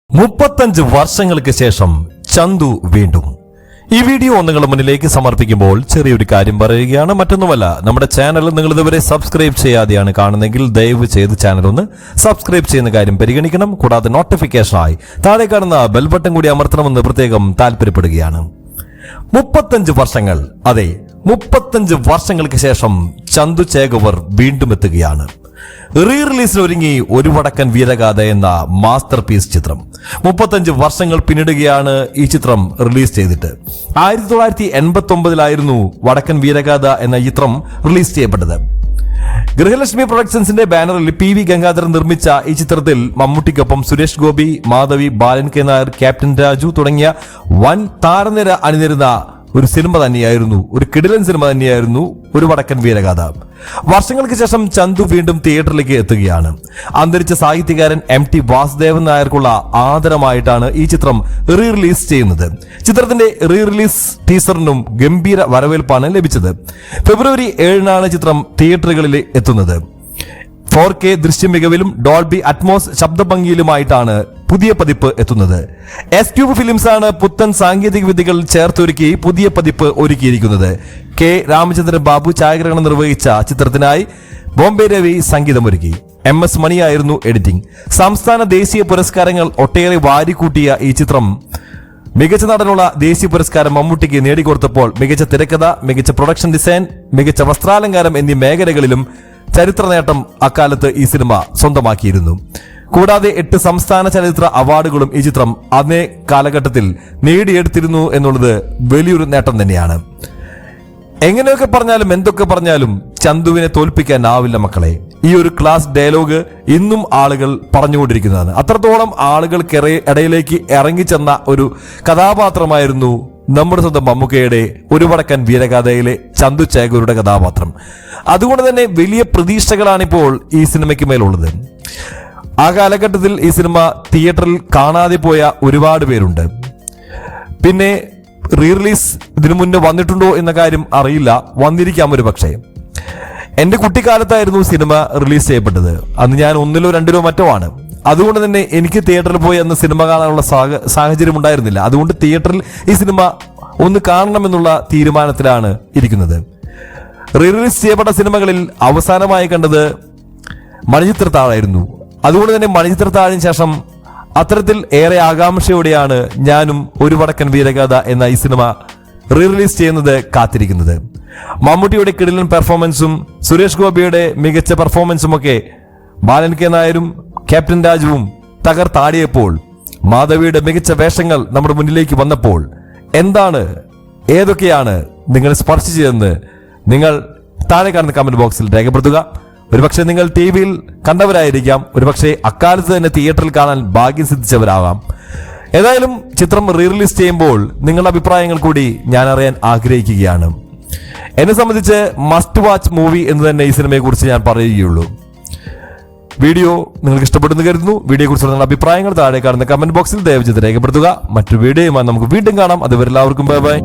35 വർഷങ്ങൾക്ക് ശേഷം ചന്തു വീണ്ടും. ഈ വീഡിയോ നിങ്ങളുടെ മുന്നിലേക്ക് സമർപ്പിക്കുമ്പോൾ ചെറിയൊരു കാര്യം പറയുകയാണ്. മറ്റൊന്നുമല്ല, നമ്മുടെ ചാനൽ നിങ്ങൾ ഇതുവരെ സബ്സ്ക്രൈബ് ചെയ്യാതെയാണ് കാണുന്നതെങ്കിൽ ദയവ് ചെയ്ത് ചാനൽ ഒന്ന് സബ്സ്ക്രൈബ് ചെയ്യുന്ന കാര്യം പരിഗണിക്കണം. കൂടാതെ നോട്ടിഫിക്കേഷനായി താഴെ കാണുന്ന ബെൽ ബട്ടൺ കൂടി അമർത്തണമെന്ന് പ്രത്യേകം താല്പര്യപ്പെടുകയാണ്. 35 വർഷങ്ങൾ, അതെ 35 വർഷങ്ങൾക്ക് ശേഷം ചന്തു ചേകവർ വീണ്ടും എത്തുകയാണ്. റീ റിലീസിന് ഒരുങ്ങി ഒരു വടക്കൻ വീരഗാഥ എന്ന മാസ്റ്റർ പീസ് ചിത്രം. 35 വർഷങ്ങൾ പിന്നിടുകയാണ് ഈ ചിത്രം റിലീസ് ചെയ്തിട്ട്. 1989 വടക്കൻ വീരഗാഥ എന്ന ചിത്രം റിലീസ് ചെയ്യപ്പെട്ടത്. ഗൃഹലക്ഷ്മി പ്രൊഡക്ഷൻസിന്റെ ബാനറിൽ PV ഗംഗാധരൻ നിർമ്മിച്ച ഈ ചിത്രത്തിൽ മമ്മൂട്ടിക്കൊപ്പം സുരേഷ് ഗോപി, മാധവി, ബാലൻ കെ നായർ, ക്യാപ്റ്റൻ രാജു തുടങ്ങിയ വൻ താരനിര അണിനിരുന്ന ഒരു സിനിമ തന്നെയായിരുന്നു, ഒരു കിടിലൻ സിനിമ തന്നെയായിരുന്നു ഒരു വടക്കൻ വീരഗാഥ. വർഷങ്ങൾക്ക് ശേഷം ചന്തു വീണ്ടും തിയേറ്ററിലേക്ക് എത്തുകയാണ്. അന്തരിച്ച സാഹിത്യകാരൻ MT വാസുദേവൻ നായർക്കുള്ള ആദരമായിട്ടാണ് ഈ ചിത്രം റീ റിലീസ് ചെയ്യുന്നത്. ചിത്രത്തിന്റെ റീ റിലീസ് ടീസറിനും ഗംഭീര വരവേൽപ്പാണ് ലഭിച്ചത്. ഫെബ്രുവരി 7 ചിത്രം തിയേറ്ററുകളിൽ എത്തുന്നത്. 4K ദൃശ്യ മികവിലും ഡോൾബി അറ്റ്മോസ് ശബ്ദഭംഗിയിലുമായിട്ടാണ് പുതിയ പതിപ്പ് എത്തുന്നത്. S-Cube ഫിലിംസ് ആണ് പുത്തൻ സാങ്കേതിക വിദ്യകൾ ചേർത്തൊരുക്കി പുതിയ പതിപ്പ് ഒരുക്കിയിരിക്കുന്നത്. K രാമചന്ദ്രൻ ബാബു ഛായാഗ്രഹണം നിർവഹിച്ച ചിത്രത്തിനായി ബോംബെ രവി സംഗീതമൊരുക്കി. MS മണിയായിരുന്നു എഡിറ്റിംഗ്. സംസ്ഥാന ദേശീയ പുരസ്കാരങ്ങൾ ഒട്ടേറെ വാരിക്കൂട്ടിയ ഈ ചിത്രം മികച്ച നടനുള്ള ദേശീയ പുരസ്കാരം മമ്മൂട്ടിക്ക് നേടിക്കൊടുത്തപ്പോൾ മികച്ച തിരക്കഥ, മികച്ച പ്രൊഡക്ഷൻ ഡിസൈൻ, മികച്ച വസ്ത്രാലങ്കാരം എന്നീ മേഖലകളിലും ചരിത്ര നേട്ടം അക്കാലത്ത് ഈ സിനിമ സ്വന്തമാക്കിയിരുന്നു. കൂടാതെ 8 സംസ്ഥാന ചലച്ചിത്ര അവാർഡുകളും ഈ ചിത്രം അതേ കാലഘട്ടത്തിൽ നേടിയെടുത്തിരുന്നു എന്നുള്ളത് വലിയൊരു നേട്ടം തന്നെയാണ്. എങ്ങനെയൊക്കെ പറഞ്ഞാലും എന്തൊക്കെ പറഞ്ഞാലും ചന്തുവിനെ തോൽപ്പിക്കാനാവില്ല മക്കളെ. ഈ ഒരു ക്ലാസ് ഡയലോഗ് ഇന്നും ആളുകൾ പറഞ്ഞുകൊണ്ടിരിക്കുന്നതാണ്. അത്രത്തോളം ആളുകൾക്ക് ഇടയിലേക്ക് ഇറങ്ങിച്ചെന്ന ഒരു കഥാപാത്രമായിരുന്നു നമ്മുടെ സ്വന്തം മമ്മൂക്കയുടെ ഒരു വടക്കൻ വീരഗാഥയിലെ ചന്തു ചേകവരുടെ കഥാപാത്രം. അതുകൊണ്ട് തന്നെ വലിയ പ്രതീക്ഷകളാണിപ്പോൾ ഈ സിനിമയ്ക്ക് മേലുള്ളത്. ആ കാലഘട്ടത്തിൽ ഈ സിനിമ തിയേറ്ററിൽ കാണാതെ പോയ ഒരുപാട് പേരുണ്ട്. പിന്നെ റീ റിലീസ് ഇതിനു മുന്നേ വന്നിട്ടുണ്ടോ എന്ന കാര്യം അറിയില്ല, വന്നിരിക്കാം ഒരു പക്ഷേ. എന്റെ കുട്ടിക്കാലത്തായിരുന്നു സിനിമ റിലീസ് ചെയ്യപ്പെട്ടത്. അന്ന് ഞാൻ 1-ലോ 2-ലോ മറ്റോ ആണ്. അതുകൊണ്ട് തന്നെ എനിക്ക് തിയേറ്ററിൽ പോയി അന്ന് സിനിമ കാണാനുള്ള സാഹചര്യം ഉണ്ടായിരുന്നില്ല. അതുകൊണ്ട് തിയേറ്ററിൽ ഈ സിനിമ ഒന്ന് കാണണമെന്നുള്ള തീരുമാനത്തിലാണ് ഇരിക്കുന്നത്. റീ റിലീസ് ചെയ്യപ്പെട്ട സിനിമകളിൽ അവസാനമായി കണ്ടത് മണിച്ചിത്രത്താഴായിരുന്നു. അതുകൊണ്ട് തന്നെ മണിച്ചിത്രത്താഴിന് ശേഷം അത്തരത്തിൽ ഏറെ ആകാംക്ഷയോടെയാണ് ഞാനും ഒരു വടക്കൻ വീരഗാഥ എന്ന ഈ സിനിമ റീ റിലീസ് ചെയ്യുന്നത് കാത്തിരിക്കുന്നത്. മമ്മൂട്ടിയുടെ കിടിലൻ പെർഫോമൻസും സുരേഷ് ഗോപിയുടെ മികച്ച പെർഫോമൻസും ഒക്കെ ബാലൻ കെ നായരും ക്യാപ്റ്റൻ രാജുവും തകർത്താടിയപ്പോൾ, മാധവിയുടെ മികച്ച വേഷങ്ങൾ നമ്മുടെ മുന്നിലേക്ക് വന്നപ്പോൾ ഏതൊക്കെയാണ് നിങ്ങൾ സ്പർശിച്ചതെന്ന് നിങ്ങൾ താഴെ കാണുന്ന കമന്റ് ബോക്സിൽ രേഖപ്പെടുത്തുക. ഒരുപക്ഷെ നിങ്ങൾ TV-യിൽ കണ്ടവരായിരിക്കാം, ഒരുപക്ഷെ അക്കാലത്ത് തന്നെ തിയേറ്ററിൽ കാണാൻ ഭാഗ്യം സിദ്ധിച്ചവരാകാം. ഏതായാലും ചിത്രം റീ റിലീസ് ചെയ്യുമ്പോൾ നിങ്ങളുടെ അഭിപ്രായങ്ങൾ കൂടി ഞാൻ അറിയാൻ ആഗ്രഹിക്കുകയാണ്. എന്നെ സംബന്ധിച്ച് മസ്റ്റ് വാച്ച് മൂവി എന്ന് തന്നെ ഈ സിനിമയെ കുറിച്ച് ഞാൻ പറയുകയുള്ളൂ. വീഡിയോ നിങ്ങൾക്ക് ഇഷ്ടപ്പെടുന്നു കരുതുന്നു. വീഡിയോയെ കുറിച്ചുള്ള നിങ്ങളുടെ അഭിപ്രായങ്ങൾ താഴെ കാണുന്ന കമന്റ് ബോക്സിൽ ദയവ് ചെയ്ത് രേഖപ്പെടുത്തുക. മറ്റൊരു വീഡിയോയുമായി നമുക്ക് വീണ്ടും കാണാം. അതുവരെ എല്ലാവർക്കും ബൈ ബൈ.